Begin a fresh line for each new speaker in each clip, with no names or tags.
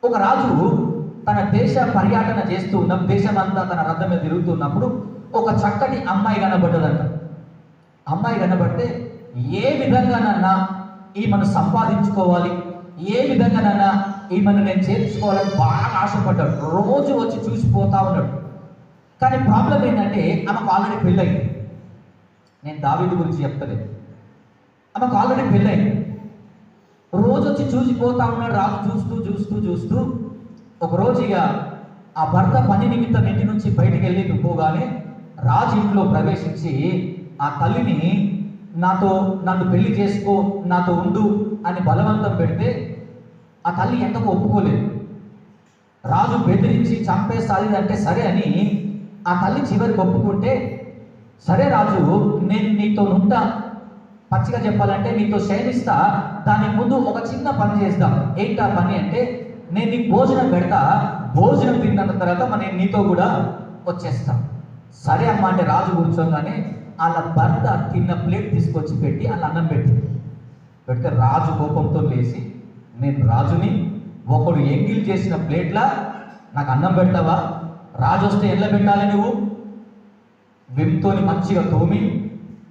ఒక రాజు తన దేశ పర్యటన చేస్తూ ఉన్న దేశమంతా తన రథం మీద తిరుగుతున్నప్పుడు ఒక చక్కటి అమ్మాయి కనబడ్డదంట. అమ్మాయి కనబడితే ఏ విధంగానన్నా ఈమెను సంపాదించుకోవాలి, ఏ విధంగానన్నా ఈమెను నేను చేర్చుకోవాలని బాగా ఆశపడ్డాడు. రోజు వచ్చి చూసిపోతా ఉన్నాడు. కానీ ప్రాబ్లం ఏంటంటే ఆమెకు ఆల్రెడీ పెళ్ళయింది. నేను దావీదు గురించి చెప్తలేదు, ఆమెకు ఆల్రెడీ పెళ్ళయింది. రోజు వచ్చి చూసిపోతా ఉన్నాడు. రాజు చూస్తూ చూస్తూ చూస్తూ ఒకరోజు ఇక ఆ భర్త పని నిమిత్తం ఇంటి నుంచి బయటికి వెళ్ళి పోగానే రాజు ఇంట్లో ప్రవేశించి ఆ తల్లిని నన్ను పెళ్లి చేసుకో, నాతో ఉండు అని బలవంతం పెడితే ఆ తల్లి ఎంతకు ఒప్పుకోలేదు. రాజు బెదిరించి చంపేస్తాది అంటే సరే అని ఆ తల్లి చివరికి ఒప్పుకుంటే, సరే రాజు నేను నీతో ఉంటా, పచ్చిగా చెప్పాలంటే నీతో శయనిస్తా, దానికి ముందు ఒక చిన్న పని చేద్దాం. ఏంటా పని అంటే, నేను నీకు భోజనం పెడతా, భోజనం తిన్న తర్వాత నేను నీతో కూడా వచ్చేస్తా. సరే అమ్మ అంటే రాజు కూర్చోగానే వాళ్ళ భర్త తిన్న ప్లేట్ తీసుకొచ్చి పెట్టి వాళ్ళ అన్నం పెడితే రాజు కోపంతో లేచి, నేను రాజుని, ఒకడు ఎంగిల్ చేసిన ప్లేట్లా నాకు అన్నం పెడతావా? రాజు వస్తే ఎల్ల పెట్టాలి, నువ్వు విమ్తోని మంచిగా తోమి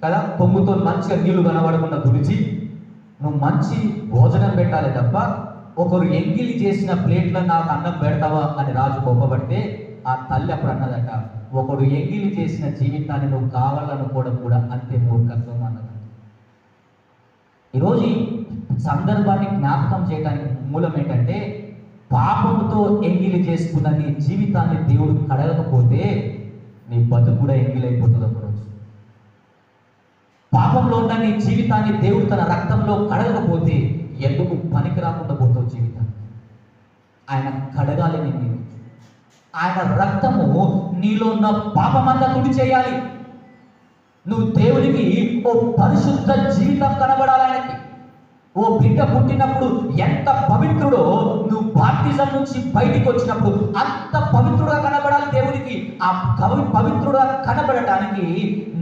కదా, పొంగుతో మంచిగా నీళ్లు కనబడకుండా తుడిచి నువ్వు మంచి భోజనం పెట్టాలి తప్ప ఒకరు ఎంగిలి చేసిన ప్లేట్లో నాకు అన్నం పెడతావా అని రాజు కోపపడితే ఆ తల్లి అప్పుడు అన్నదట, ఒకడు ఎంగిలి చేసిన జీవితాన్ని నువ్వు కావాలనుకోవడం కూడా అంతే మూర్ఖత్వం అన్నది. ఈరోజు ఈ సందర్భాన్ని జ్ఞాపకం చేయడానికి మూలం ఏంటంటే, పాపముతో ఎంగిలి చేసుకున్న నీ జీవితాన్ని దేవుడు కడగకపోతే నీ బతుకు కూడా ఎంగిలైపోతుంది ఒకరోజు. పాపంలో ఉన్న నీ జీవితాన్ని దేవుడు తన రక్తంలో కడగకపోతే ఎందుకు పనికి రాకుండా పోతావు జీవితాన్ని. ఆయన కడగాలి నేను. ఆయన రక్తము నీలో ఉన్న పాపమంతా తుడి చేయాలి. నువ్వు దేవునికి ఓ పరిశుద్ధ జీవితం కనబడాలి. ఆయనకి ఓ బిడ్డ పుట్టినప్పుడు ఎంత పవిత్రుడో నువ్వు బాప్తిజం నుంచి బయటికి వచ్చినప్పుడు అంత పవిత్రుడుగా కనబడాలి దేవునికి. ఆ పవిత్రుడుగా కనబడటానికి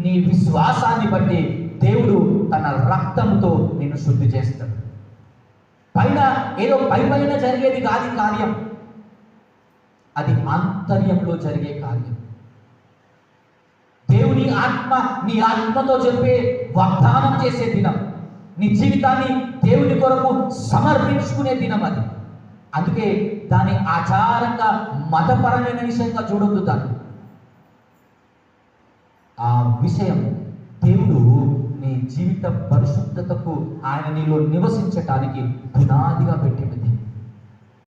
నీ విశ్వాసాన్ని బట్టి దేవుడు తన రక్తంతో నిన్ను శుద్ధి చేస్తాడు. పైన ఏదో పైన జరిగేది కాదు కార్యం, అది ఆంతర్యంలో జరిగే కార్యం. దేవుని ఆత్మ నీ ఆత్మతో చెప్పే వాగ్దానం చేసే దినం, నీ జీవితాన్ని దేవుని కొరకు సమర్పించుకునే దినం అది. అందుకే దాని ఆచారంగా మతపరమైన విషయంగా చూడొద్దు. దాన్ని ఆ విషయం దేవుడు నీ జీవిత పరిశుద్ధతకు ఆయన నీలో నివసించటానికి పునాదిగా పెట్టిండు.